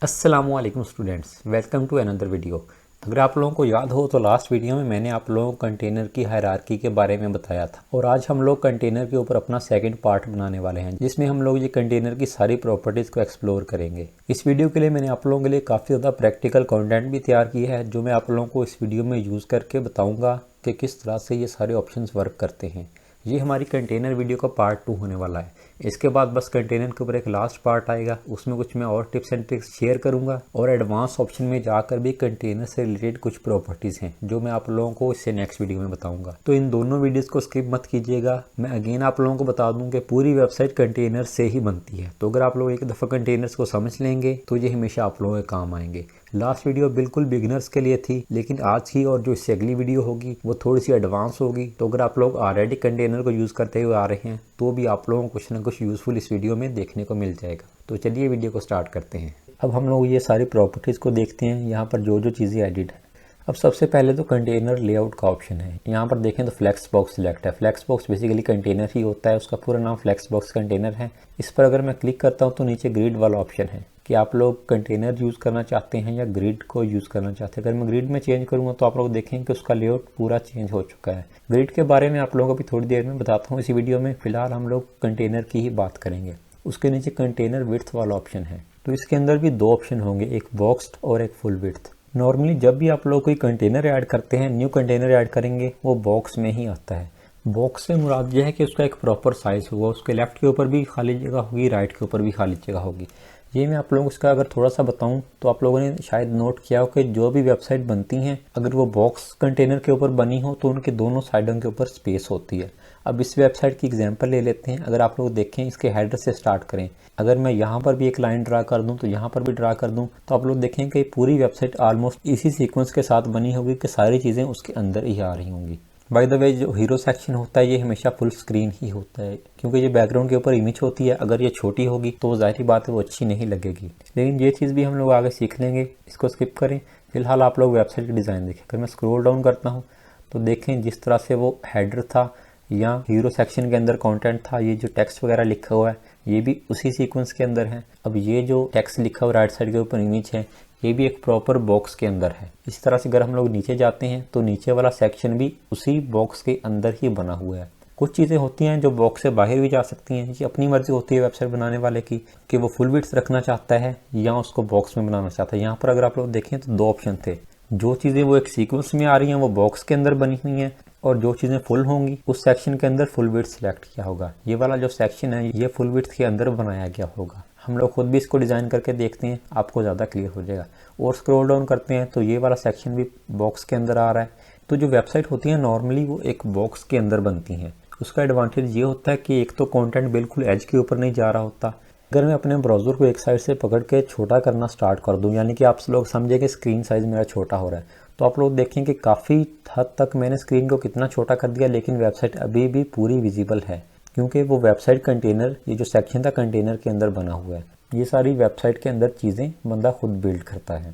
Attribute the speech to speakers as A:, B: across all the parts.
A: अस्सलामुअलैकुम students, welcome to another video. अगर आप लोगों को याद हो तो लास्ट वीडियो में मैंने आप लोगों को कंटेनर की हायरार्की के बारे में बताया था और आज हम लोग कंटेनर के ऊपर अपना सेकंड पार्ट बनाने वाले हैं जिसमें हम लोग ये कंटेनर की सारी प्रॉपर्टीज़ को एक्सप्लोर करेंगे। इस वीडियो के लिए मैंने आप लोगों के लिए काफ़ी ज़्यादा प्रैक्टिकल कंटेंट भी तैयार किया है जो मैं आप लोगों को इस वीडियो में यूज़ करके बताऊँगा कि किस तरह से ये सारे ऑप्शन वर्क करते हैं। ये हमारी कंटेनर वीडियो का पार्ट 2 होने वाला है। इसके बाद बस कंटेनर के ऊपर एक लास्ट पार्ट आएगा, उसमें कुछ मैं और टिप्स एंड ट्रिक्स शेयर करूंगा और एडवांस ऑप्शन में जाकर भी कंटेनर से रिलेटेड कुछ प्रॉपर्टीज़ हैं जो मैं आप लोगों को इससे नेक्स्ट वीडियो में बताऊंगा। तो इन दोनों वीडियोस को स्किप मत कीजिएगा। मैं अगेन आप लोगों को बता दूं कि पूरी वेबसाइट कंटेनर से ही बनती है, तो अगर आप लोग एक दफ़ा कंटेनर्स को समझ लेंगे तो ये हमेशा आप लोगों के काम आएंगे। लास्ट वीडियो बिल्कुल बिगिनर्स के लिए थी, लेकिन आज की और जो इससे अगली वीडियो होगी वो थोड़ी सी एडवांस होगी। तो अगर आप लोग ऑलरेडी कंटेनर को यूज़ करते हुए आ रहे हैं तो भी आप लोगों को कुछ ना कुछ यूज़फुल इस वीडियो में देखने को मिल जाएगा। तो चलिए वीडियो को स्टार्ट करते हैं। अब हम लोग ये सारी प्रॉपर्टीज़ को देखते हैं, यहाँ पर जो जो चीज़ें एडिट है। अब सबसे पहले तो कंटेनर लेआउट का ऑप्शन है। यहाँ पर देखें तो फ्लेक्स बॉक्स सिलेक्ट है। फ्लेक्स बॉक्स बेसिकली कंटेनर ही होता है, उसका पूरा नाम फ्लेक्स बॉक्स कंटेनर है। इस पर अगर मैं क्लिक करता हूँ तो नीचे ग्रिड वाला ऑप्शन है कि आप लोग कंटेनर यूज़ करना चाहते हैं या ग्रिड को यूज़ करना चाहते हैं। अगर मैं ग्रिड में चेंज करूँगा तो आप लोग देखेंगे कि उसका लेआउट पूरा चेंज हो चुका है। ग्रिड के बारे में आप लोगों को भी थोड़ी देर में बताता हूँ इसी वीडियो में। फिलहाल हम लोग कंटेनर की ही बात करेंगे। उसके नीचे कंटेनर विड्थ वाला ऑप्शन है, तो इसके अंदर भी दो ऑप्शन होंगे, एक बॉक्स्ड और एक फुल विड्थ। नॉर्मली जब भी आप लोग कोई कंटेनर ऐड करते हैं, न्यू कंटेनर ऐड करेंगे, वो बॉक्स में ही आता है। बॉक्स से मुराद यह है कि उसका एक प्रॉपर साइज़ होगा, उसके लेफ्ट के ऊपर भी खाली जगह होगी, राइट के ऊपर भी खाली जगह होगी। ये मैं आप लोगों को इसका अगर थोड़ा सा बताऊं तो आप लोगों ने शायद नोट किया हो कि जो भी वेबसाइट बनती हैं अगर वो बॉक्स कंटेनर के ऊपर बनी हो तो उनके दोनों साइडों के ऊपर स्पेस होती है। अब इस वेबसाइट की एग्जांपल ले लेते हैं। अगर आप लोग देखें, इसके हेडर से स्टार्ट करें, अगर मैं यहाँ पर भी एक लाइन ड्रा कर दूं तो यहाँ पर भी ड्रा कर दूं तो आप लोग देखें कि पूरी वेबसाइट ऑलमोस्ट इसी सीक्वेंस के साथ बनी होगी कि सारी चीज़ें उसके अंदर ही आ रही होंगी। बाय द वे, जो हीरो सेक्शन होता है ये हमेशा फुल स्क्रीन ही होता है क्योंकि ये बैकग्राउंड के ऊपर इमेज होती है। अगर ये छोटी होगी तो जाहिर बात है वो अच्छी नहीं लगेगी, लेकिन ये चीज़ भी हम लोग आगे सीख लेंगे। इसको स्किप करें। फिलहाल आप लोग वेबसाइट की डिज़ाइन देखें। अगर मैं स्क्रॉल डाउन करता हूँ तो देखें जिस तरह से वो हेडर था या हीरो सेक्शन के अंदर कंटेंट था, ये जो टेक्स्ट वगैरह लिखा हुआ है ये भी उसी सीक्वेंस के अंदर है। अब ये जो टेक्स्ट लिखा हुआ राइट साइड के ऊपर इमेज है ये भी एक प्रॉपर बॉक्स के अंदर है। इस तरह से अगर हम लोग नीचे जाते हैं तो नीचे वाला सेक्शन भी उसी बॉक्स के अंदर ही बना हुआ है। कुछ चीज़ें होती हैं जो बॉक्स से बाहर भी जा सकती हैं, ये अपनी मर्जी होती है वेबसाइट बनाने वाले की कि वो फुल विड्थ रखना चाहता है या उसको बॉक्स में बनाना चाहता है। यहाँ पर अगर आप लोग देखें तो दो ऑप्शन थे। जो चीज़ें वो एक सीक्वेंस में आ रही हैं वो बॉक्स के अंदर बनी हुई हैं और जो चीज़ें फुल होंगी उस सेक्शन के अंदर फुल विड्थ सिलेक्ट किया होगा। ये वाला जो सेक्शन है ये फुल विड्थ के अंदर बनाया गया होगा। हम लोग खुद भी इसको डिज़ाइन करके देखते हैं, आपको ज़्यादा क्लियर हो जाएगा। और स्क्रॉल डाउन करते हैं तो ये वाला सेक्शन भी बॉक्स के अंदर आ रहा है। तो जो वेबसाइट होती है नॉर्मली वो एक बॉक्स के अंदर बनती हैं। उसका एडवांटेज ये होता है कि एक तो कंटेंट बिल्कुल एज के ऊपर नहीं जा रहा होता। अगर मैं अपने ब्राउज़र को एक साइड से पकड़ के छोटा करना स्टार्ट कर दूं, यानी कि आप लोग समझे कि स्क्रीन साइज़ मेरा छोटा हो रहा है, तो आप लोग देखें कि काफ़ी हद तक मैंने स्क्रीन को कितना छोटा कर दिया, लेकिन वेबसाइट अभी भी पूरी विजिबल है क्योंकि वो वेबसाइट कंटेनर, ये जो सेक्शन था कंटेनर के अंदर बना हुआ है। ये सारी वेबसाइट के अंदर चीज़ें बंदा खुद बिल्ड करता है।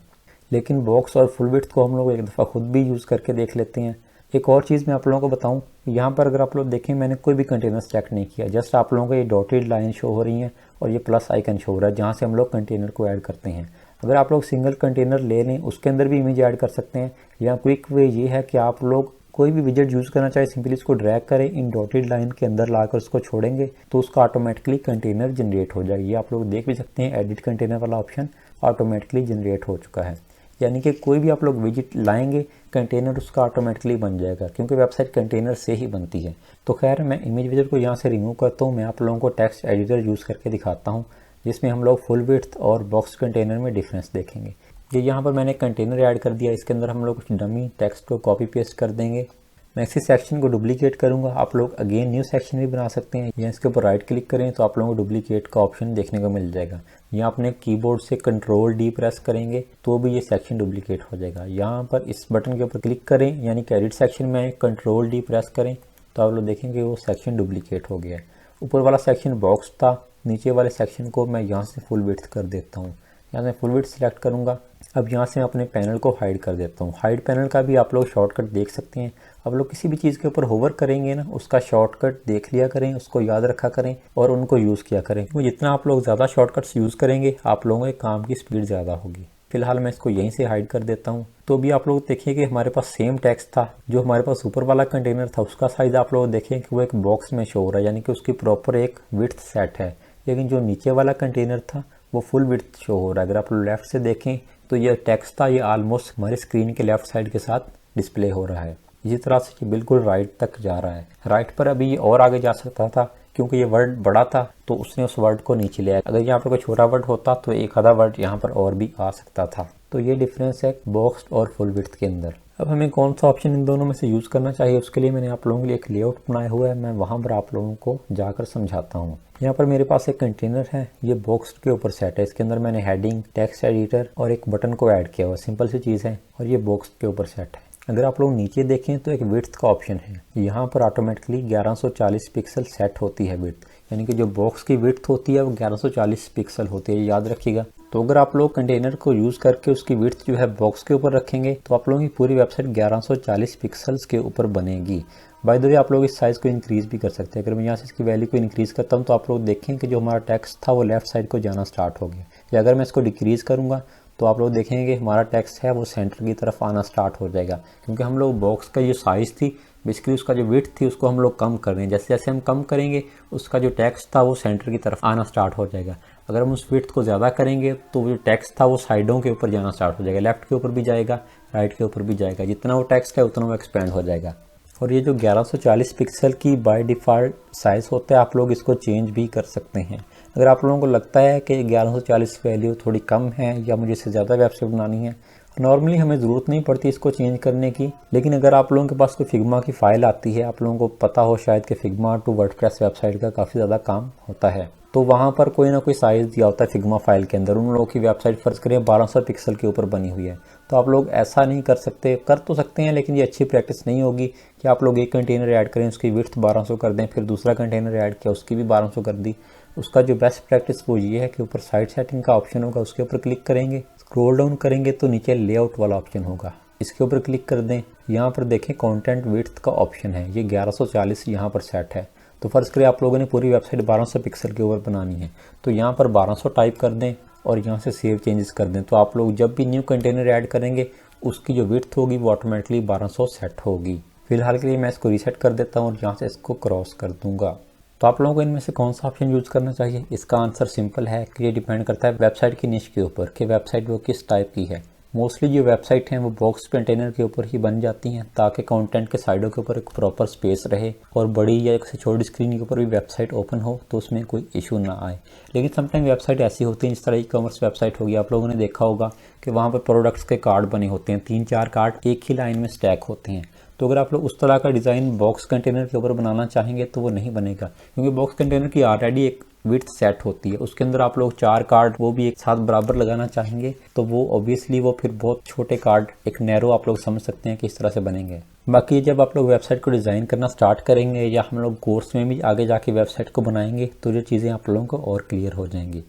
A: लेकिन बॉक्स और फुल विड्थ को हम लोग एक दफ़ा खुद भी यूज़ करके देख लेते हैं। एक और चीज़ मैं आप लोगों को बताऊं, यहाँ पर अगर आप लोग देखें मैंने कोई भी कंटेनर सेलेक्ट नहीं किया, जस्ट आप लोगों को ये डॉटेड लाइन शो हो रही हैं और ये प्लस आइकन शो हो रहा है जहाँ से हम लोग कंटेनर को ऐड करते हैं। अगर आप लोग सिंगल कंटेनर ले लें उसके अंदर भी इमेज ऐड कर सकते हैं, या क्विक वे ये है कि आप लोग कोई भी विजेट यूज़ करना चाहे सिंपली इसको ड्रैग करें, इन डॉटेड लाइन के अंदर लाकर उसको छोड़ेंगे तो उसका ऑटोमेटिकली कंटेनर जनरेट हो जाएगी। ये आप लोग देख भी सकते हैं, एडिट कंटेनर वाला ऑप्शन ऑटोमेटिकली जनरेट हो चुका है। यानी कि कोई भी आप लोग विजिट लाएंगे कंटेनर उसका ऑटोमेटिकली बन जाएगा क्योंकि वेबसाइट कंटेनर से ही बनती है। तो खैर मैं इमेज विजेट को यहाँ से रिमूव करता हूँ। मैं आप लोगों को टेक्स्ट एडिटर यूज़ करके दिखाता हूँ जिसमें हम लोग फुल विड्थ और बॉक्स कंटेनर में डिफरेंस देखेंगे। ये यहाँ पर मैंने कंटेनर ऐड कर दिया, इसके अंदर हम लोग कुछ डमी टेक्स्ट को कॉपी पेस्ट कर देंगे। मैं इसी सेक्शन को डुप्लीकेट करूंगा। आप लोग अगेन न्यू सेक्शन भी बना सकते हैं, या इसके ऊपर राइट क्लिक करें तो आप लोगों को डुप्लीकेट का ऑप्शन देखने को मिल जाएगा। यहाँ अपने कीबोर्ड से कंट्रोल डी प्रेस करेंगे तो भी ये सेक्शन डुप्लीकेट हो जाएगा। यहाँ पर इस बटन के ऊपर क्लिक करें यानी कि एडिट सेक्शन में कंट्रोल डी प्रेस करें तो आप लोग देखेंगे वो सेक्शन डुप्लीकेट हो गया है। ऊपर वाला सेक्शन बॉक्स था, नीचे वाले सेक्शन को मैं यहाँ से फुल विड्थ कर देता हूँ। यहाँ से फुल विड्थ सिलेक्ट करूँगा। अब यहाँ से मैं अपने पैनल को हाइड कर देता हूँ। हाइड पैनल का भी आप लोग शॉर्टकट देख सकते हैं। आप लोग किसी भी चीज़ के ऊपर होवर करेंगे ना, उसका शॉर्टकट देख लिया करें, उसको याद रखा करें और उनको यूज़ किया करें। तो जितना आप लोग ज़्यादा शॉर्टकट्स यूज़ करेंगे, आप लोगों के काम की स्पीड ज़्यादा होगी। फिलहाल मैं इसको यहीं से हाइड कर देता हूँ। तो अभी आप लोग देखिए कि हमारे पास सेम टेक्स्ट था। जो हमारे पास ऊपर वाला कंटेनर था उसका साइज़ आप लोग देखें कि वो एक बॉक्स में शो हो रहा है, यानी कि उसकी प्रॉपर एक विड्थ सेट है। लेकिन जो नीचे वाला कंटेनर था वो फुल विड्थ शो हो रहा है। अगर आप लोग लेफ़्ट से देखें तो ये टेक्स्ट था, ये ऑलमोस्ट हमारे स्क्रीन के लेफ़्ट साइड के साथ डिस्प्ले हो रहा है। इसी तरह से ये बिल्कुल राइट तक जा रहा है। राइट पर अभी ये और आगे जा सकता था, क्योंकि ये वर्ड बड़ा था तो उसने उस वर्ड को नीचे लिया। अगर यहाँ पर कोई छोटा वर्ड होता तो एक आधा वर्ड यहाँ पर और भी आ सकता था। तो ये डिफरेंस है बॉक्स और फुल विड्थ के अंदर। अब हमें कौन सा ऑप्शन इन दोनों में से यूज़ करना चाहिए, उसके लिए मैंने आप लोगों के लिए एक लेआउट बनाया हुआ है। मैं वहाँ पर आप लोगों को जाकर समझाता हूँ। यहाँ पर मेरे पास एक कंटेनर है, ये बॉक्स के ऊपर सेट है। इसके अंदर मैंने हेडिंग, टेक्स्ट एडिटर और एक बटन को ऐड किया हुआ। सिंपल सी चीज़ है और ये बॉक्स के ऊपर सेट है। अगर आप लोग नीचे देखें तो एक विड्थ का ऑप्शन है। यहाँ पर ऑटोमेटिकली 1140 पिक्सल सेट होती है विड्थ, यानी कि जो बॉक्स की विड्थ होती है वो 1140 पिक्सल होती है, याद रखिएगा। तो अगर आप लोग कंटेनर को यूज़ करके उसकी विड्थ जो है बॉक्स के ऊपर रखेंगे तो आप लोगों की पूरी वेबसाइट 1140 पिक्सल्स के ऊपर बनेगी। बाय द वे आप लोग इस साइज़ को इंक्रीज़ भी कर सकते हैं। अगर मैं यहाँ से इसकी वैल्यू को इंक्रीज़ करता हूँ तो आप लोग देखें कि जो हमारा टेक्स्ट था वो लेफ्ट साइड को जाना स्टार्ट हो गया। या अगर मैं इसको डिक्रीज़ करूँगा तो आप लोग देखेंगे कि हमारा टेक्स्ट है वो सेंटर की तरफ आना स्टार्ट हो जाएगा, क्योंकि हम लोग बॉक्स का जो साइज़ थी बेसिकली उसका जो विड्थ थी उसको हम लोग कम कर रहे हैं। जैसे जैसे हम कम करेंगे उसका जो टेक्स्ट था वो सेंटर की तरफ आना स्टार्ट हो जाएगा। अगर हम उस विड्थ को ज़्यादा करेंगे तो जो टेक्स्ट था वो साइडों के ऊपर जाना स्टार्ट हो जाएगा, लेफ्ट के ऊपर भी जाएगा, राइट के ऊपर भी जाएगा। जितना वो टेक्स्ट है उतना वो एक्सपेंड हो जाएगा। और ये जो 1140 पिक्सल की बाय डिफ़ॉल्ट साइज़ होता है, आप लोग इसको चेंज भी कर सकते हैं। अगर आप लोगों को लगता है कि 1140 वैल्यू थोड़ी कम है या मुझे इससे ज़्यादा वेबसाइट बनानी है, नॉर्मली हमें ज़रूरत नहीं पड़ती इसको चेंज करने की। लेकिन अगर आप लोगों के पास कोई फिग्मा की फ़ाइल आती है, आप लोगों को पता हो शायद कि फिग्मा टू वर्डप्रेस वेबसाइट का काफ़ी ज़्यादा काम होता है, तो वहाँ पर कोई ना कोई साइज़ दिया होता है फिग्मा फाइल के अंदर। उन लोगों की वेबसाइट फर्ज करें 1200 पिक्सल के ऊपर बनी हुई है, तो आप लोग ऐसा नहीं कर सकते। कर तो सकते हैं लेकिन ये अच्छी प्रैक्टिस नहीं होगी कि आप लोग एक कंटेनर ऐड करें, उसकी विड्थ 1200 कर दें, फिर दूसरा कंटेनर ऐड किया उसकी भी 1200 कर दी। उसका जो बेस्ट प्रैक्टिस वो ये है कि ऊपर साइड सेटिंग का ऑप्शन होगा, उसके ऊपर क्लिक करेंगे, स्क्रॉल डाउन करेंगे तो नीचे लेआउट वाला ऑप्शन होगा, इसके ऊपर क्लिक कर दें। यहाँ पर देखें कंटेंट विड्थ का ऑप्शन है, ये 1140 यहाँ पर सेट है। तो फर्ज करें आप लोगों ने पूरी वेबसाइट 1200 पिक्सल के ऊपर बनानी है, तो यहाँ पर 1200 टाइप कर दें और यहाँ से सेव चेंजेस कर दें। तो आप लोग जब भी न्यू कंटेनर ऐड करेंगे उसकी जो विड्थ होगी वो ऑटोमेटिकली 1200 सेट होगी। फिलहाल के लिए मैं इसको रीसेट कर देता हूँ और यहाँ से इसको क्रॉस कर दूंगा। तो आप लोगों को इनमें से कौन सा ऑप्शन यूज़ करना चाहिए, इसका आंसर सिंपल है कि ये डिपेंड करता है वेबसाइट की निश के ऊपर कि वेबसाइट वो किस टाइप की है। मोस्टली जो वेबसाइट हैं वो बॉक्स कंटेनर के ऊपर ही बन जाती हैं ताकि कंटेंट के साइडों के ऊपर एक प्रॉपर स्पेस रहे और बड़ी या एक छोटी स्क्रीन के ऊपर भी वेबसाइट ओपन हो तो उसमें कोई इशू ना आए। लेकिन समटाइम वेबसाइट ऐसी होती है, जिस तरह ई-कॉमर्स वेबसाइट होगी, आप लोगों ने देखा होगा कि वहाँ पर प्रोडक्ट्स के कार्ड बने होते हैं, 3-4 कार्ड एक ही लाइन में स्टैक होते हैं। तो अगर आप लोग उस तरह का डिज़ाइन बॉक्स कंटेनर के ऊपर बनाना चाहेंगे तो वो नहीं बनेगा, क्योंकि बॉक्स कंटेनर की ऑलरेडी एक विड्थ सेट होती है। उसके अंदर आप लोग 4 कार्ड वो भी एक साथ बराबर लगाना चाहेंगे तो वो ऑब्वियसली वो फिर बहुत छोटे कार्ड, एक नैरो आप लोग समझ सकते हैं कि इस तरह से बनेंगे। बाकी जब आप लोग वेबसाइट को डिज़ाइन करना स्टार्ट करेंगे या हम लोग कोर्स में भी आगे जाके वेबसाइट को बनाएंगे तो ये चीज़ें आप लोगों को और क्लियर हो जाएंगी।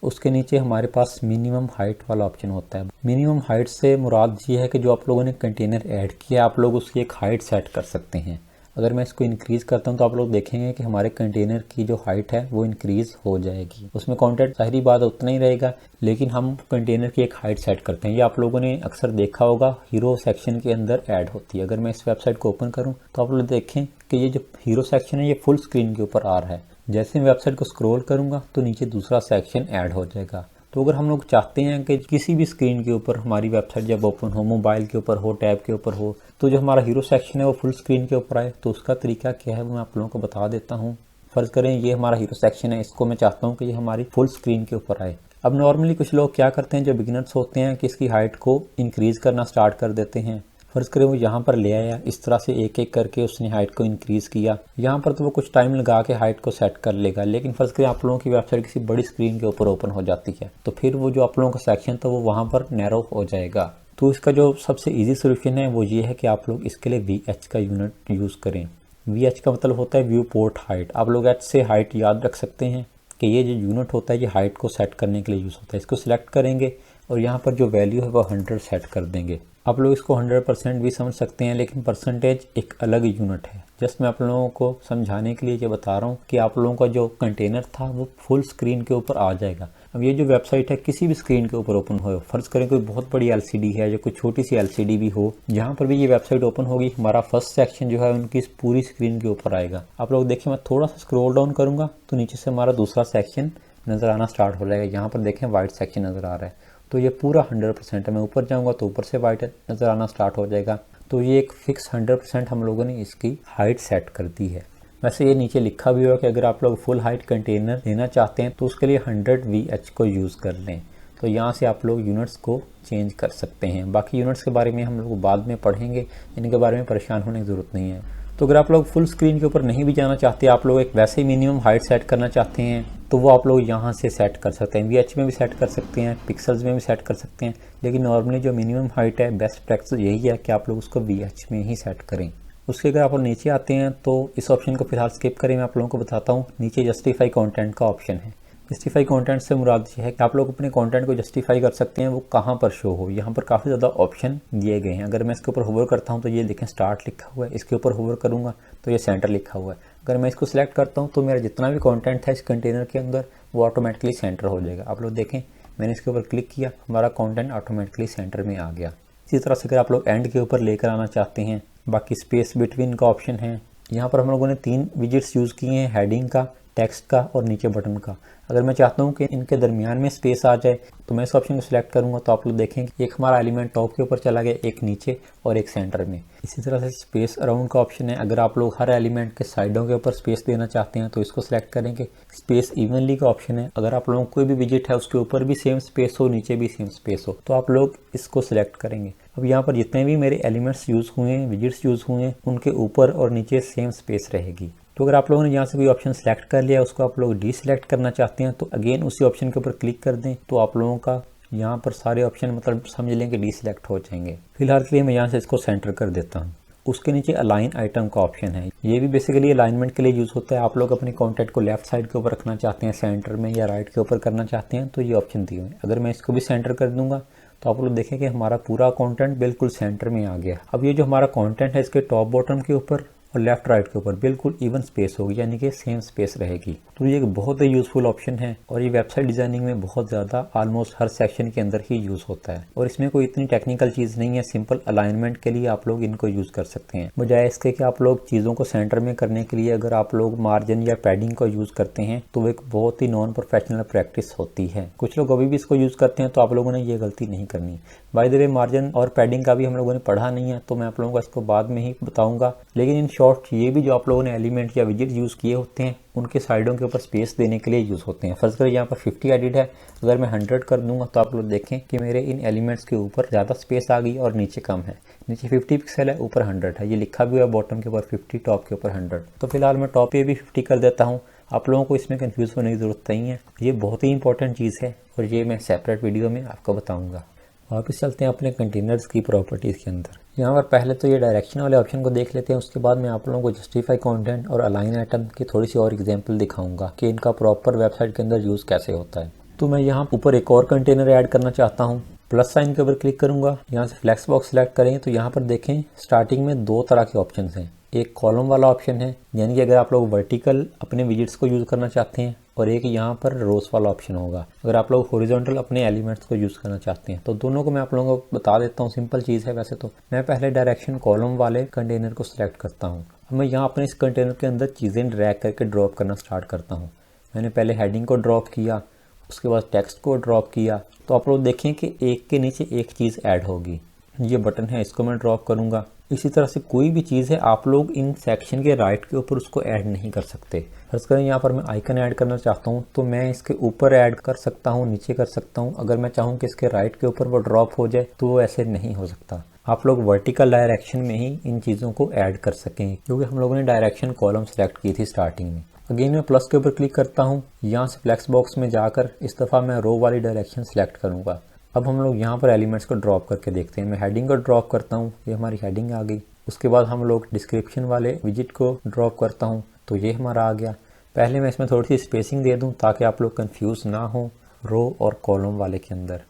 A: उसके नीचे हमारे पास मिनिमम हाइट वाला ऑप्शन होता है। मिनिमम हाइट से मुराद ये है कि जो आप लोगों ने कंटेनर ऐड किया आप लोग उसकी एक हाइट सेट कर सकते हैं। अगर मैं इसको इंक्रीज़ करता हूं तो आप लोग देखेंगे कि हमारे कंटेनर की जो हाइट है वो इंक्रीज़ हो जाएगी। उसमें कंटेंट ज़ाहिरी बात उतना ही रहेगा, लेकिन हम कंटेनर की एक हाइट सेट करते हैं। ये आप लोगों ने अक्सर देखा होगा, हीरो सेक्शन के अंदर ऐड होती है। अगर मैं इस वेबसाइट को ओपन करूँ तो आप लोग देखें कि ये जो हीरो सेक्शन है ये फुल स्क्रीन के ऊपर आ रहा है। जैसे मैं वेबसाइट को स्क्रॉल करूँगा तो नीचे दूसरा सेक्शन ऐड हो जाएगा। तो अगर हम लोग चाहते हैं कि किसी भी स्क्रीन के ऊपर हमारी वेबसाइट जब ओपन हो, मोबाइल के ऊपर हो, टैब के ऊपर हो, तो जो हमारा हीरो सेक्शन है वो फुल स्क्रीन के ऊपर आए, तो उसका तरीका क्या है वो मैं आप लोगों को बता देता हूँ। फ़र्ज़ करें ये हमारा हीरो सेक्शन है, इसको मैं चाहता हूँ कि ये हमारी फुल स्क्रीन के ऊपर आए। अब नॉर्मली कुछ लोग क्या करते हैं, जो बिगिनर्स होते हैं, कि इसकी हाइट को इंक्रीज़ करना स्टार्ट कर देते हैं। फ़र्ज़ करें वो यहाँ पर ले आया, इस तरह से एक एक करके उसने हाइट को इंक्रीज़ किया। यहाँ पर तो वो कुछ टाइम लगा के हाइट को सेट कर लेगा, लेकिन फ़र्ज़ करें आप लोगों की वेबसाइट किसी बड़ी स्क्रीन के ऊपर ओपन हो जाती है तो फिर वो जो आप लोगों का सेक्शन था वो वहाँ पर नैरो हो जाएगा। तो इसका जो सबसे ईजी सोल्यूशन है वो ये है कि आप लोग इसके लिए VH का यूनिट यूज़ करें। VH का मतलब होता है व्यू पोर्ट हाइट। आप लोग H से हाइट याद रख सकते हैं कि ये जो यूनिट होता है ये हाइट को सेट करने के लिए यूज़ होता है। इसको सिलेक्ट करेंगे और यहाँ पर जो वैल्यू है वो 100 सेट कर देंगे। आप लोग इसको 100% भी समझ सकते हैं, लेकिन परसेंटेज एक अलग यूनिट है। जस्ट मैं आप लोगों को समझाने के लिए ये बता रहा हूँ कि आप लोगों का जो कंटेनर था वो फुल स्क्रीन के ऊपर आ जाएगा। अब ये जो वेबसाइट है किसी भी स्क्रीन के ऊपर ओपन हो, फर्ज करें कोई बहुत बड़ी एलसीडी है या कोई छोटी सी एलसीडी भी हो, जहाँ पर भी ये वेबसाइट ओपन होगी हमारा फर्स्ट सेक्शन जो है उनकी पूरी स्क्रीन के ऊपर आएगा। आप लोग देखिए, मैं थोड़ा सा स्क्रॉल डाउन करूंगा तो नीचे से हमारा दूसरा सेक्शन नजर आना स्टार्ट हो जाएगा। यहाँ पर देखें वाइट सेक्शन नजर आ रहा है, तो ये पूरा 100% है। मैं ऊपर जाऊंगा तो ऊपर से वाइट नजर आना स्टार्ट हो जाएगा। तो ये एक फिक्स 100% हम लोगों ने इसकी हाइट सेट कर दी है। वैसे ये नीचे लिखा भी हुआ कि अगर आप लोग फुल हाइट कंटेनर लेना चाहते हैं तो उसके लिए 100 VH को यूज़ कर लें। तो यहाँ से आप लोग यूनिट्स को चेंज कर सकते हैं। बाकी यूनिट्स के बारे में हम लोग बाद में पढ़ेंगे, इनके बारे में परेशान होने की ज़रूरत नहीं है। तो अगर आप लोग फुल स्क्रीन के ऊपर नहीं भी जाना चाहते, आप लोग एक वैसे ही मिनिमम हाइट सेट करना चाहते हैं, तो वो आप लोग यहाँ से सेट कर सकते हैं। VH में भी सेट कर सकते हैं, पिक्सल्स में भी सेट कर सकते हैं, लेकिन नॉर्मली जो मिनिमम हाइट है बेस्ट प्रैक्टिस यही है कि आप लोग उसको VH में ही सेट करें। उसके अगर आप नीचे आते हैं तो इस ऑप्शन को फिलहाल स्किप करें, मैं आप लोगों को बताता हूँ। नीचे जस्टिफाई कंटेंट का ऑप्शन है। जस्टिफाई कंटेंट से मुराद ये है कि आप लोग अपने कंटेंट को जस्टिफाई कर सकते हैं वो कहाँ पर शो हो। यहाँ पर काफ़ी ज़्यादा ऑप्शन दिए गए हैं। अगर मैं इसके ऊपर होवर करता हूँ तो ये देखें स्टार्ट लिखा हुआ है, इसके ऊपर होवर करूँगा तो ये सेंटर लिखा हुआ है। अगर मैं इसको सिलेक्ट करता हूँ तो मेरा जितना भी कंटेंट था इस कंटेनर के अंदर वो ऑटोमेटिकली सेंटर हो जाएगा। आप लोग देखें, मैंने इसके ऊपर क्लिक किया, हमारा कंटेंट ऑटोमेटिकली सेंटर में आ गया। इसी तरह से अगर आप लोग एंड के ऊपर लेकर आना चाहते हैं, बाकी स्पेस बिटवीन का ऑप्शन है। यहाँ पर हम लोगों ने 3 विजिट्स यूज़ किए हैं, हेडिंग का, टेक्स्ट का और नीचे बटन का। अगर मैं चाहता हूँ कि इनके दरमियान में स्पेस आ जाए तो मैं इस ऑप्शन को सिलेक्ट करूँगा तो आप लोग देखेंगे एक हमारा एलिमेंट टॉप के ऊपर चला गया, एक नीचे और एक सेंटर में। इसी तरह से स्पेस अराउंड का ऑप्शन है। अगर आप लोग हर एलिमेंट के साइडों के ऊपर स्पेस देना चाहते हैं तो इसको सिलेक्ट करेंगे। स्पेस इवनली का ऑप्शन है। अगर आप लोगों को कोई भी विजिट है उसके ऊपर भी सेम स्पेस हो, नीचे भी सेम स्पेस हो, तो आप लोग इसको सिलेक्ट करेंगे। अब यहाँ पर जितने भी मेरे एलिमेंट्स यूज़ हुए हैं, विजिट्स यूज़ हुए हैं, उनके ऊपर और नीचे सेम स्पेस रहेगी। तो अगर आप लोगों ने यहाँ से कोई ऑप्शन सेलेक्ट कर लिया, उसको आप लोग डीसेलेक्ट करना चाहते हैं तो अगेन उसी ऑप्शन के ऊपर क्लिक कर दें, तो आप लोगों का यहाँ पर सारे ऑप्शन मतलब समझ लें कि डीसेलेक्ट हो जाएंगे। फिलहाल के लिए मैं यहाँ से इसको सेंटर कर देता हूँ। उसके नीचे अलाइन आइटम का ऑप्शन है। ये भी बेसिकली अलाइनमेंट के लिए यूज़ होता है। आप लोग अपने कॉन्टेंट को लेफ्ट साइड के ऊपर रखना चाहते हैं, सेंटर में या राइट के ऊपर करना चाहते हैं तो ये ऑप्शन दिए हुए हैं। अगर मैं इसको भी सेंटर कर दूंगा तो आप लोग देखें कि हमारा पूरा कंटेंट बिल्कुल सेंटर में आ गया। अब ये जो हमारा कंटेंट है इसके टॉप बॉटम के ऊपर और लेफ्ट राइट के ऊपर बिल्कुल इवन स्पेस होगी, यानी कि सेम स्पेस रहेगी। तो ये एक बहुत ही यूज़फुल ऑप्शन है और ये वेबसाइट डिज़ाइनिंग में बहुत ज़्यादा ऑलमोस्ट हर सेक्शन के अंदर ही यूज़ होता है। और इसमें कोई इतनी टेक्निकल चीज़ नहीं है, सिंपल अलाइनमेंट के लिए आप लोग इनको यूज़ कर सकते हैं। बजाय इसके कि आप लोग चीज़ों को सेंटर में करने के लिए अगर आप लोग मार्जिन या पैडिंग को यूज़ करते हैं तो वो एक बहुत ही नॉन प्रोफेशनल प्रैक्टिस होती है। कुछ लोग अभी भी इसको यूज़ करते हैं, तो आप लोगों ने ये गलती नहीं करनी। बाय द वे मार्जिन और पैडिंग का भी हम लोगों ने पढ़ा नहीं है, तो मैं आप लोगों को इसको बाद में ही बताऊंगा। लेकिन इन शॉर्ट ये भी जो आप लोगों ने एलिमेंट या विजिट यूज़ किए होते हैं उनके साइडों के ऊपर स्पेस देने के लिए यूज़ होते हैं। फर्ज करें यहाँ पर 50 एडिड है, अगर मैं 100 कर दूंगा तो आप लोग देखें कि मेरे इन एलिमेंट्स के ऊपर ज़्यादा स्पेस आ गई और नीचे कम है। नीचे 50 पिक्सल है, ऊपर 100 है। ये लिखा भी हुआ है बॉटम के ऊपर 50, टॉप के ऊपर 100। तो फिलहाल मैं टॉप पे भी 50 कर देता हूँ। आप लोगों को इसमें कंफ्यूज होने की ज़रूरत नहीं है, ये बहुत ही इंपॉर्टेंट चीज़ है और ये मैं सेपरेट वीडियो में आपको बताऊँगा। वापस चलते हैं अपने कंटेनर्स की प्रॉपर्टीज़ के अंदर। यहाँ पर पहले तो ये डायरेक्शन वाले ऑप्शन को देख लेते हैं, उसके बाद मैं आप लोगों को जस्टिफाई कंटेंट और अलाइन आइटम की थोड़ी सी और एग्जांपल दिखाऊंगा कि इनका प्रॉपर वेबसाइट के अंदर यूज़ कैसे होता है। तो मैं यहाँ ऊपर एक और कंटेनर ऐड करना चाहता हूँ। प्लस साइन के ऊपर क्लिक करूँगा, यहाँ से फ्लेक्स बॉक्स सेलेक्ट करें तो यहाँ पर देखें स्टार्टिंग में 2 तरह के ऑप्शन हैं। एक कॉलम वाला ऑप्शन है, यानी कि अगर आप लोग वर्टिकल अपने विजिट्स को यूज़ करना चाहते हैं, और एक यहाँ पर रोज वाला ऑप्शन होगा अगर आप लोग हॉरिजॉन्टल अपने एलिमेंट्स को यूज़ करना चाहते हैं। तो दोनों को मैं आप लोगों को बता देता हूँ, सिंपल चीज़ है वैसे तो। मैं पहले डायरेक्शन कॉलम वाले कंटेनर को सिलेक्ट करता हूँ। अब मैं यहाँ अपने इस कंटेनर के अंदर चीज़ें ड्रैग करके ड्रॉप करना स्टार्ट करता हूँ। मैंने पहले हेडिंग को ड्रॉप किया, उसके बाद टेक्स्ट को ड्रॉप किया, तो आप लोग देखें कि एक के नीचे एक चीज़ ऐड होगी। ये बटन है, इसको मैं ड्रॉप करूँगा। इसी तरह से कोई भी चीज़ है आप लोग इन सेक्शन के राइट के ऊपर उसको ऐड नहीं कर सकते। फर्ज करें यहाँ पर मैं आइकन ऐड करना चाहता हूँ तो मैं इसके ऊपर ऐड कर सकता हूँ, नीचे कर सकता हूँ। अगर मैं चाहूँ कि इसके राइट के ऊपर वो ड्रॉप हो जाए तो वो ऐसे नहीं हो सकता। आप लोग वर्टिकल डायरेक्शन में ही इन चीज़ों को ऐड कर सकें, क्योंकि हम लोगों ने डायरेक्शन कॉलम सेलेक्ट की थी स्टार्टिंग में। अगेन मैं प्लस के ऊपर क्लिक करता हूँ, यहाँ से फ्लेक्स बॉक्स में जाकर इस दफ़ा मैं रो वाली डायरेक्शन सेलेक्ट करूँगा। अब हम लोग यहाँ पर एलिमेंट्स को ड्रॉप करके देखते हैं। मैं हेडिंग को ड्रॉप करता हूँ, ये हमारी हेडिंग आ गई। उसके बाद हम लोग डिस्क्रिप्शन वाले विजिट को ड्रॉप करता हूँ तो ये हमारा आ गया। पहले मैं इसमें थोड़ी सी स्पेसिंग दे दूँ ताकि आप लोग कंफ्यूज ना हो रो और कॉलम वाले के अंदर।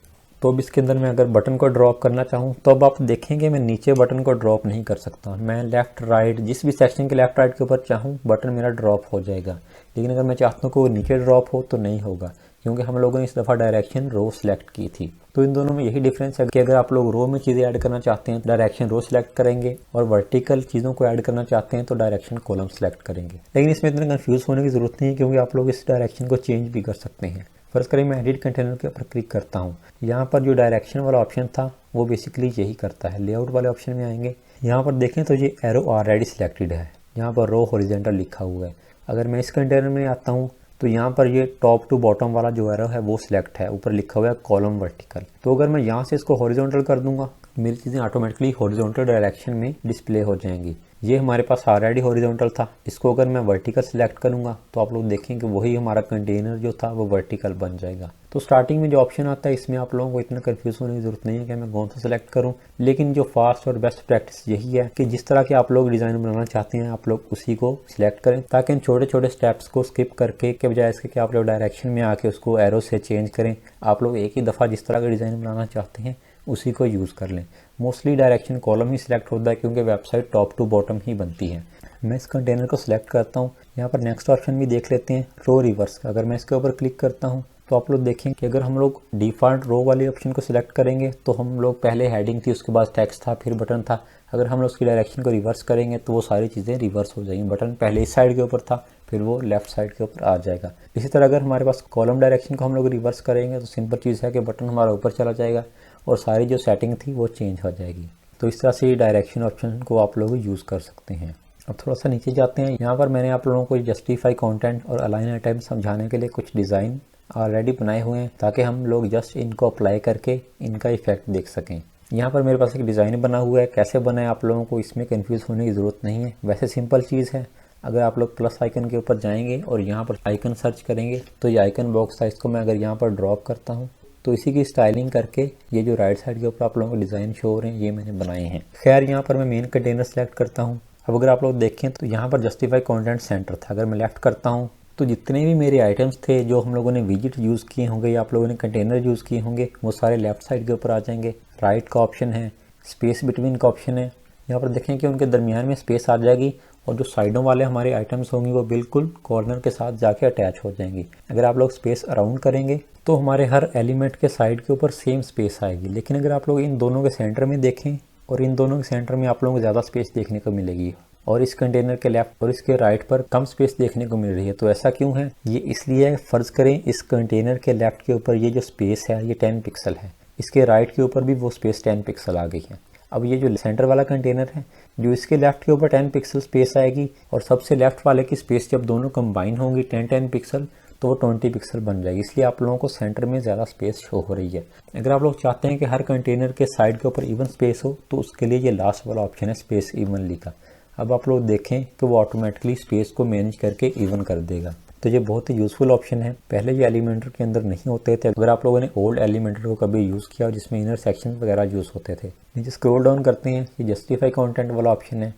A: तो अब इसके अंदर मैं अगर बटन को ड्रॉप करना चाहूँ तो अब आप देखेंगे मैं नीचे बटन को ड्रॉप नहीं कर सकता। मैं लेफ़्ट राइट जिस भी सेक्शन के लेफ़्ट राइट के ऊपर चाहूँ बटन मेरा ड्रॉप हो जाएगा, लेकिन अगर मैं चाहता हूँ कि वो नीचे ड्रॉप हो तो नहीं होगा, क्योंकि हम लोगों ने इस दफ़ा डायरेक्शन रो सेलेक्ट की थी। तो इन दोनों में यही डिफरेंस है कि अगर आप लोग रो में चीज़ें ऐड करना चाहते हैं तो डायरेक्शन रो सेलेक्ट करेंगे, और वर्टिकल चीज़ों को ऐड करना चाहते हैं तो डायरेक्शन कॉलम सेलेक्ट करेंगे। लेकिन इसमें इतना कंफ्यूज होने की ज़रूरत नहीं है, क्योंकि आप लोग इस डायरेक्शन को चेंज भी कर सकते हैं। फर्स्ट करें मैं एडिट कंटेनर के ऊपर क्लिक करता हूँ। यहाँ पर जो डायरेक्शन वाला ऑप्शन था वो बेसिकली यही करता है। लेआउट वाले ऑप्शन में आएंगे, यहाँ पर देखें तो ये एरो ऑलरेडी सिलेक्टेड है, यहाँ पर रो हॉरिजॉन्टल लिखा हुआ है। अगर मैं इस कंटेनर में आता हूँ तो यहाँ पर ये टॉप टू बॉटम वाला जो एरो है वो सिलेक्ट है, ऊपर लिखा हुआ है कॉलम वर्टिकल। तो अगर मैं यहाँ से इसको हॉरिजॉन्टल कर दूंगा मेरी चीज़ें ऑटोमेटिकली हॉरिजॉन्टल डायरेक्शन में डिस्प्ले हो जाएंगी। ये हमारे पास ऑलरेडी हॉरिजॉन्टल था, इसको अगर मैं वर्टिकल सिलेक्ट करूंगा तो आप लोग देखेंगे वही हमारा कंटेनर जो था वो वर्टिकल बन जाएगा। तो स्टार्टिंग में जो ऑप्शन आता है इसमें आप लोगों को इतना कंफ्यूज होने की जरूरत नहीं है कि मैं कौन सा सिलेक्ट करूं, लेकिन जो फास्ट और बेस्ट प्रैक्टिस यही है कि जिस तरह के आप लोग डिज़ाइन बनाना चाहते हैं आप लोग उसी को सिलेक्ट करें, ताकि इन छोटे छोटे स्टेप्स को स्किप करके के बजाय इसके कि आप लोग डायरेक्शन में आके उसको एरो से चेंज करें, आप लोग एक ही दफ़ा जिस तरह का डिज़ाइन बनाना चाहते हैं उसी को यूज़ कर लें। मोस्टली डायरेक्शन कॉलम ही सिलेक्ट होता है, क्योंकि वेबसाइट टॉप टू बॉटम ही बनती है। मैं इस कंटेनर को सिलेक्ट करता हूँ। यहाँ पर नेक्स्ट ऑप्शन भी देख लेते हैं, रो रिवर्स। अगर मैं इसके ऊपर क्लिक करता हूँ तो आप लोग देखें कि अगर हम लोग डिफ़ॉल्ट रो वाले ऑप्शन को सिलेक्ट करेंगे तो हम लोग पहले हेडिंग थी, उसके बाद टेक्स्ट था, फिर बटन था। अगर हम लोग उसकी डायरेक्शन को रिवर्स करेंगे तो वो सारी चीज़ें रिवर्स हो जाएंगी। बटन पहले इस साइड के ऊपर था, फिर वो लेफ्ट साइड के ऊपर आ जाएगा। इसी तरह अगर हमारे पास कॉलम डायरेक्शन को हम लोग रिवर्स करेंगे तो सिंपल चीज़ है कि बटन हमारा ऊपर चला जाएगा और सारी जो सेटिंग थी वो चेंज हो जाएगी। तो इस तरह से डायरेक्शन ऑप्शन को आप लोग यूज़ कर सकते हैं। अब थोड़ा सा नीचे जाते हैं। यहाँ पर मैंने आप लोगों को जस्टिफाई कंटेंट और अलाइन आइटम समझाने के लिए कुछ डिज़ाइन ऑलरेडी बनाए हुए हैं, ताकि हम लोग जस्ट इनको अप्लाई करके इनका इफेक्ट देख सकें। यहाँ पर मेरे पास एक डिज़ाइन बना हुआ है, कैसे बना है आप लोगों को इसमें कंफ्यूज होने की ज़रूरत नहीं है। वैसे सिंपल चीज़ है। अगर आप लोग प्लस आइकन के ऊपर जाएंगे और यहाँ पर आइकन सर्च करेंगे तो ये आइकन बॉक्स था, इसको मैं अगर यहाँ पर ड्रॉप करता हूँ तो इसी की स्टाइलिंग करके ये जो राइट साइड के ऊपर आप लोगों को डिज़ाइन शो हो रहे हैं ये मैंने बनाए हैं। खैर यहाँ पर मैं मेन कंटेनर सेलेक्ट करता हूँ। अब अगर आप लोग देखें तो यहाँ पर जस्टिफाई कंटेंट सेंटर था, अगर मैं लेफ्ट करता हूँ तो जितने भी मेरे आइटम्स थे जो हम लोगों ने विजिट यूज़ किए होंगे या आप लोगों ने कंटेनर यूज़ किए होंगे वो सारे लेफ्ट साइड के ऊपर आ जाएंगे। राइट का ऑप्शन है, स्पेस बिटवीन का ऑप्शन है। यहाँ पर देखें कि उनके दरमियान में स्पेस आ जाएगी और जो साइडों वाले हमारे आइटम्स होंगे वो बिल्कुल कॉर्नर के साथ जाके अटैच हो जाएंगी। अगर आप लोग स्पेस अराउंड करेंगे तो हमारे हर एलिमेंट के साइड के ऊपर सेम स्पेस आएगी, लेकिन अगर आप लोग इन दोनों के सेंटर में देखें और इन दोनों के सेंटर में आप लोगों को ज़्यादा स्पेस देखने को मिलेगी और इस कंटेनर के लेफ्ट और इसके राइट पर कम स्पेस देखने को मिल रही है। तो ऐसा क्यों है? ये इसलिए है, फ़र्ज करें इस कंटेनर के लेफ्ट के ऊपर ये जो स्पेस है ये 10 पिक्सल है, इसके राइट के ऊपर भी वो स्पेस 10 पिक्सल आ गई है। अब ये जो सेंटर वाला कंटेनर है जो इसके लेफ्ट के ऊपर 10 पिक्सल स्पेस आएगी और सबसे लेफ्ट वाले की स्पेस जब दोनों कंबाइन होंगी 10 पिक्सल तो वो 20 पिक्सल बन जाएगी, इसलिए आप लोगों को सेंटर में ज़्यादा स्पेस शो हो रही है। अगर आप लोग चाहते हैं कि हर कंटेनर के साइड के ऊपर इवन स्पेस हो तो उसके लिए ये लास्ट वाला ऑप्शन है स्पेस इवनली का। अब आप लोग देखें कि वो ऑटोमेटिकली स्पेस को मैनेज करके इवन कर देगा। तो ये बहुत ही यूज़फुल ऑप्शन है। पहले ये एलिमेंटर के अंदर नहीं होते थे। अगर आप लोगों ने ओल्ड एलिमेंटर को कभी यूज़ किया हो जिसमें इनर सेक्शन वगैरह यूज़ होते थे। नीचे स्क्रॉल डाउन करते हैं, ये जस्टिफाई कंटेंट वाला ऑप्शन है।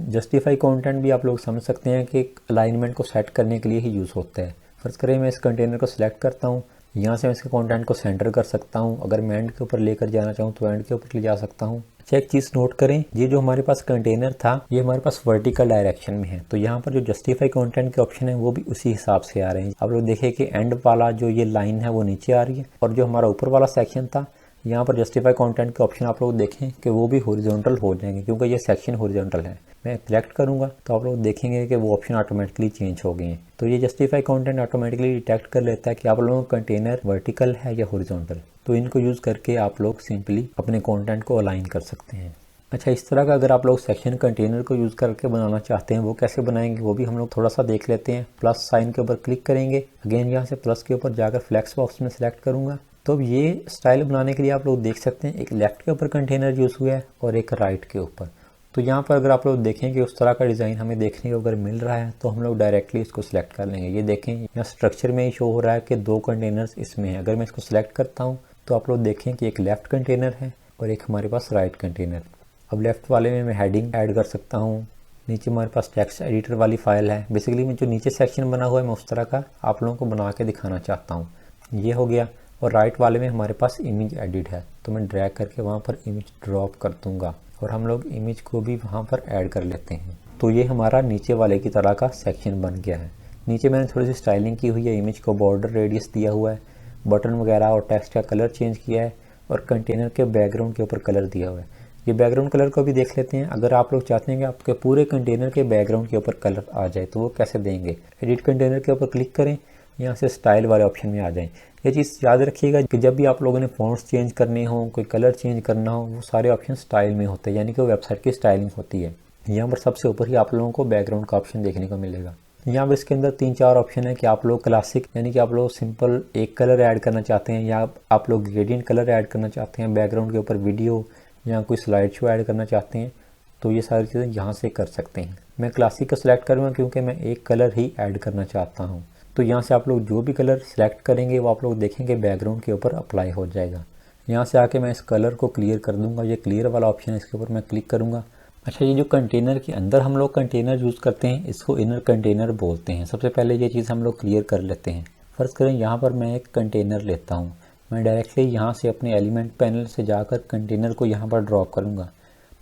A: जस्टिफाई कंटेंट भी आप लोग समझ सकते हैं कि अलाइनमेंट को सेट करने के लिए ही यूज़ होता है। फर्ज करें मैं इस कंटेनर को सिलेक्ट करता हूँ, यहाँ से मैं इसके कंटेंट को सेंटर कर सकता हूँ। अगर मैं एंड के ऊपर लेकर जाना चाहूँ तो एंड के ऊपर ले जा सकता हूँ। अच्छा, एक चीज़ नोट करें, ये जो हमारे पास कंटेनर था ये हमारे पास वर्टिकल डायरेक्शन में है, तो यहाँ पर जो जस्टिफाई कंटेंट के ऑप्शन है वो भी उसी हिसाब से आ रहे हैं। आप लोग देखिए कि एंड वाला जो ये लाइन है वो नीचे आ रही है और जो हमारा ऊपर वाला सेक्शन था यहाँ पर जस्टिफाई कंटेंट के ऑप्शन आप लोग देखें कि वो भी हॉरिजॉन्टल हो जाएंगे, क्योंकि ये सेक्शन हॉरिजॉन्टल है। मैं सिलेक्ट करूंगा तो आप लोग देखेंगे कि वो ऑप्शन ऑटोमेटिकली चेंज हो गए हैं। तो ये जस्टिफाई कंटेंट ऑटोमेटिकली डिटेक्ट कर लेता है कि आप लोगों का कंटेनर वर्टिकल है या हॉरिजॉन्टल। तो इनको यूज़ करके आप लोग सिंपली अपने कंटेंट को अलाइन कर सकते हैं। अच्छा, इस तरह का अगर आप लोग सेक्शन कंटेनर को यूज़ करके बनाना चाहते हैं वो कैसे बनाएंगे वो भी हम लोग थोड़ा सा देख लेते हैं। प्लस साइन के ऊपर क्लिक करेंगे, अगेन यहाँ से प्लस के ऊपर जाकर फ्लैक्स बॉक्स में सिलेक्ट करूँगा। तो अब ये स्टाइल बनाने के लिए आप लोग देख सकते हैं एक लेफ्ट के ऊपर कंटेनर यूज़ हुआ है और एक राइट के ऊपर। तो यहाँ पर अगर आप लोग देखें कि उस तरह का डिज़ाइन हमें देखने को अगर मिल रहा है तो हम लोग डायरेक्टली इसको सिलेक्ट कर लेंगे। ये देखें यहाँ स्ट्रक्चर में ही शो हो रहा है कि 2 कंटेनर्स इसमें हैं। अगर मैं इसको सिलेक्ट करता हूँ तो आप लोग देखें कि एक लेफ़्ट कंटेनर है और एक हमारे पास राइट कंटेनर। अब लेफ़्ट वाले में मैं हेडिंग ऐड कर सकता हूँ। नीचे हमारे पास टेक्स्ट एडिटर वाली फाइल है। बेसिकली मैं जो नीचे सेक्शन बना हुआ है मैं उस तरह का आप लोगों को बना के दिखाना चाहता हूँ। ये हो गया। और राइट वाले में हमारे पास इमेज एडिट है, तो मैं ड्रैग करके वहाँ पर इमेज ड्रॉप कर दूँगा और हम लोग इमेज को भी वहाँ पर ऐड कर लेते हैं। तो ये हमारा नीचे वाले की तरह का सेक्शन बन गया है। नीचे मैंने थोड़ी सी स्टाइलिंग की हुई है, इमेज को बॉर्डर रेडियस दिया हुआ है, बटन वगैरह और टेक्स्ट का कलर चेंज किया है और कंटेनर के बैकग्राउंड के ऊपर कलर दिया हुआ है। ये बैकग्राउंड कलर को भी देख लेते हैं। अगर आप लोग चाहते हैं कि आपके पूरे कंटेनर के बैकग्राउंड के ऊपर कलर आ जाए तो वो कैसे देंगे, एडिट कंटेनर के ऊपर क्लिक करें, यहाँ से स्टाइल वाले ऑप्शन में आ जाएं। ये चीज़ याद रखिएगा कि जब भी आप लोगों ने फ़ॉन्ट्स चेंज करने हो, कोई कलर चेंज करना हो, वो सारे ऑप्शन स्टाइल में होते हैं, यानी कि वो वेबसाइट की स्टाइलिंग होती है। यहाँ पर सबसे ऊपर ही आप लोगों को बैकग्राउंड का ऑप्शन देखने को मिलेगा। यहाँ पर इसके अंदर 3-4 ऑप्शन है कि आप लोग क्लासिक यानी कि आप लोग सिंपल एक कलर ऐड करना चाहते हैं या आप लोग ग्रेडियंट कलर ऐड करना चाहते हैं, बैकग्राउंड के ऊपर वीडियो या कोई स्लाइड शो ऐड करना चाहते हैं, तो ये सारी चीज़ें यहाँ से कर सकते हैं। मैं क्लासिक को सिलेक्ट करूँगा क्योंकि मैं एक कलर ही ऐड करना चाहता हूँ। तो यहाँ से आप लोग जो भी कलर सिलेक्ट करेंगे वो आप लोग देखेंगे बैकग्राउंड के ऊपर अप्लाई हो जाएगा। यहाँ से आके मैं इस कलर को क्लियर कर दूँगा, ये क्लियर वाला ऑप्शन है, इसके ऊपर मैं क्लिक करूँगा। अच्छा, ये जो कंटेनर के अंदर हम लोग कंटेनर यूज़ करते हैं इसको इनर कंटेनर बोलते हैं। सबसे पहले ये चीज़ हम लोग क्लियर कर लेते हैं। फ़र्ज़ करें यहाँ पर मैं एक कंटेनर लेता हूँ, मैं डायरेक्टली यहाँ से अपने एलिमेंट पैनल से जाकर कंटेनर को यहाँ पर ड्रॉप करूँगा,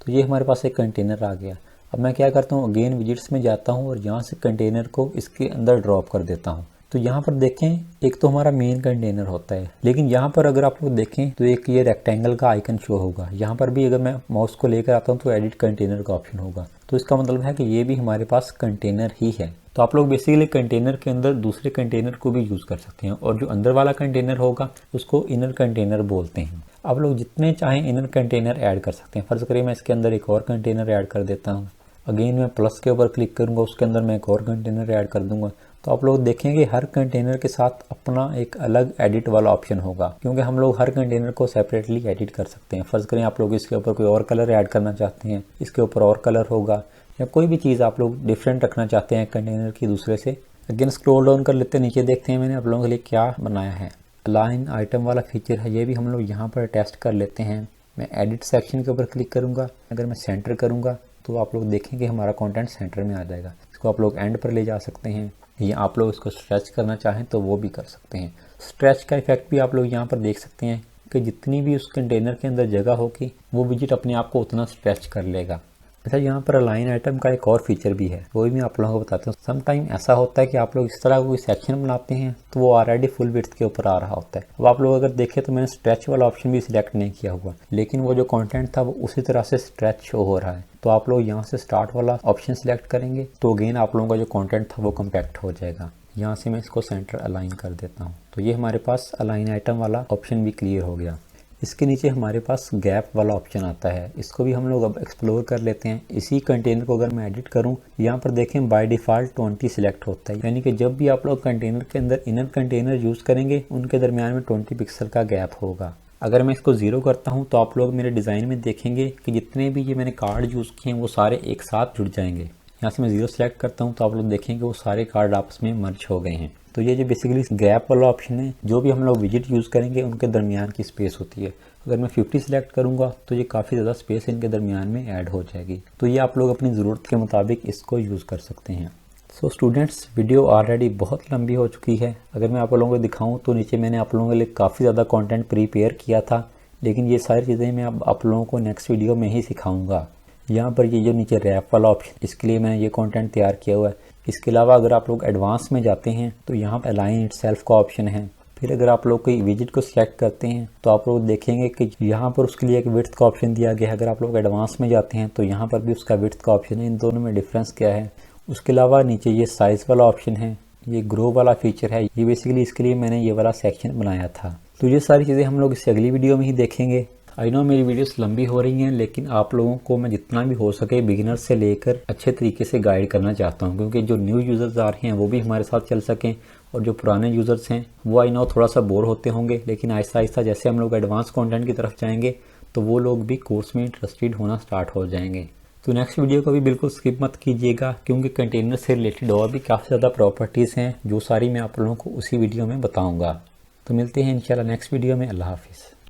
A: तो ये हमारे पास एक कंटेनर आ गया। अब मैं क्या करता हूँ, अगेन विजिट्स में जाता हूँ और यहाँ से कंटेनर को इसके अंदर ड्रॉप कर देता हूँ। तो यहाँ पर देखें, एक तो हमारा मेन कंटेनर होता है, लेकिन यहाँ पर अगर आप लोग देखें तो एक ये रेक्टेंगल का आइकन शो होगा। यहाँ पर भी अगर मैं माउस को लेकर आता हूँ तो एडिट कंटेनर का ऑप्शन होगा, तो इसका मतलब है कि ये भी हमारे पास कंटेनर ही है। तो आप लोग बेसिकली कंटेनर के अंदर दूसरे कंटेनर को भी यूज़ कर सकते हैं और जो अंदर वाला कंटेनर होगा उसको इनर कंटेनर बोलते हैं। आप लोग जितने चाहें इनर कंटेनर ऐड कर सकते हैं। फ़र्ज़ करिए मैं इसके अंदर एक और कंटेनर ऐड कर देता हूँ, अगेन मैं प्लस के ऊपर क्लिक करूँगा, उसके अंदर मैं एक और कंटेनर ऐड कर दूँगा। तो आप लोग देखेंगे हर कंटेनर के साथ अपना एक अलग एडिट वाला ऑप्शन होगा, क्योंकि हम लोग हर कंटेनर को सेपरेटली एडिट कर सकते हैं। फ़र्ज़ करें आप लोग इसके ऊपर कोई और कलर ऐड करना चाहते हैं, इसके ऊपर और कलर होगा, या कोई भी चीज़ आप लोग डिफरेंट रखना चाहते हैं कंटेनर की दूसरे से। अगेन स्क्रॉल डाउन कर लेते हैं, नीचे देखते हैं मैंने आप लोगों के लिए क्या बनाया है। अलाइन आइटम वाला फीचर है, ये भी हम लोग यहाँ पर टेस्ट कर लेते हैं। मैं एडिट सेक्शन के ऊपर क्लिक करूँगा, अगर मैं सेंटर करूँगा तो आप लोग देखेंगे हमारा कंटेंट सेंटर में आ जाएगा। इसको आप लोग एंड पर ले जा सकते हैं, या आप लोग इसको स्ट्रेच करना चाहें तो वो भी कर सकते हैं। स्ट्रेच का इफेक्ट भी आप लोग यहाँ पर देख सकते हैं कि जितनी भी उस कंटेनर के अंदर जगह होगी वो विजिट अपने आप को उतना स्ट्रेच कर लेगा। अच्छा, यहाँ पर अलाइन आइटम का एक और फीचर भी है, वो भी मैं आप लोगों को बताता हूँ। सम टाइम ऐसा होता है कि आप लोग इस तरह कोई सेक्शन बनाते हैं तो वो ऑलरेडी फुल विड्थ के ऊपर आ रहा होता है। अब आप लोग अगर देखें तो मैंने स्ट्रेच वाला ऑप्शन भी सिलेक्ट नहीं किया हुआ, लेकिन वो जो कंटेंट था वो उसी तरह से स्ट्रेच शो हो रहा है। तो आप लोग यहाँ से स्टार्ट वाला ऑप्शन सिलेक्ट करेंगे तो अगेन आप लोगों का जो कॉन्टेंट था वो कम्पैक्ट हो जाएगा। यहाँ से मैं इसको सेंटर अलाइन कर देता हूँ, तो ये हमारे पास अलाइन आइटम वाला ऑप्शन भी क्लियर हो गया। इसके नीचे हमारे पास गैप वाला ऑप्शन आता है, इसको भी हम लोग अब एक्सप्लोर कर लेते हैं। इसी कंटेनर को अगर मैं एडिट करूं, यहाँ पर देखें बाय डिफ़ॉल्ट 20 सिलेक्ट होता है, यानी कि जब भी आप लोग कंटेनर के अंदर इनर कंटेनर यूज़ करेंगे उनके दरमियान में 20 पिक्सल का गैप होगा। अगर मैं इसको 0 करता हूँ तो आप लोग मेरे डिज़ाइन में देखेंगे कि जितने भी ये मैंने कार्ड यूज़ किए हैं वो सारे एक साथ जुड़ जाएंगे। यहाँ से मैं 0 सेलेक्ट करता हूँ तो आप लोग देखेंगे वो सारे कार्ड आपस में मर्ज हो गए हैं। तो ये जो बेसिकली गैप वाला ऑप्शन है, जो भी हम लोग विजिट यूज़ करेंगे उनके दरमियान की स्पेस होती है। अगर मैं 50 सेलेक्ट करूँगा तो ये काफ़ी ज़्यादा स्पेस इनके दरमियान में ऐड हो जाएगी। तो ये आप लोग अपनी ज़रूरत के मुताबिक इसको यूज़ कर सकते हैं। सो स्टूडेंट्स, वीडियो ऑलरेडी बहुत लंबी हो चुकी है। अगर मैं आप लोगों को दिखाऊँ तो नीचे मैंने आप लोगों के लिए काफ़ी ज़्यादा कॉन्टेंट प्रीपेयर किया था, लेकिन ये सारी चीज़ें मैं अब आप लोगों को नेक्स्ट वीडियो में ही सिखाऊँगा। यहाँ पर ये जो नीचे रैप वाला ऑप्शन, इसके लिए मैंने ये कंटेंट तैयार किया हुआ है। इसके अलावा अगर आप लोग एडवांस में जाते हैं तो यहाँ पर अलाइन इटसेल्फ का ऑप्शन है। फिर अगर आप लोग कोई विजिट को सिलेक्ट करते हैं तो आप लोग देखेंगे कि यहाँ पर उसके लिए एक विड्थ का ऑप्शन दिया गया है। अगर आप लोग एडवांस में जाते हैं तो यहाँ पर भी उसका विड्थ का ऑप्शन है। इन दोनों में डिफरेंस क्या है? उसके अलावा नीचे ये साइज़ वाला ऑप्शन है, ये ग्रो वाला फीचर है। ये बेसिकली इसके लिए मैंने ये वाला सेक्शन बनाया था। तो ये सारी चीज़ें हम लोग इससे अगली वीडियो में ही देखेंगे। आई नो मेरी वीडियोस लंबी हो रही हैं, लेकिन आप लोगों को मैं जितना भी हो सके बिगिनर से लेकर अच्छे तरीके से गाइड करना चाहता हूं, क्योंकि जो न्यू यूज़र्स आ रहे हैं वो भी हमारे साथ चल सकें, और जो पुराने यूज़र्स हैं वो आई नो थोड़ा सा बोर होते होंगे, लेकिन आहिस्ता आहिस्ता जैसे हम लोग एडवांस कंटेंट की तरफ जाएंगे तो वो लोग भी कोर्स में इंटरेस्टेड होना स्टार्ट हो जाएंगे। तो नेक्स्ट वीडियो को भी बिल्कुल स्किप मत कीजिएगा, क्योंकि कंटेनर से रिलेटेड और भी काफ़ी ज़्यादा प्रॉपर्टीज़ हैं जो सारी मैं आप लोगों को उसी वीडियो में बताऊँगा। तो मिलते हैं इंशाल्लाह नेक्स्ट वीडियो में। अल्लाह हाफिज़।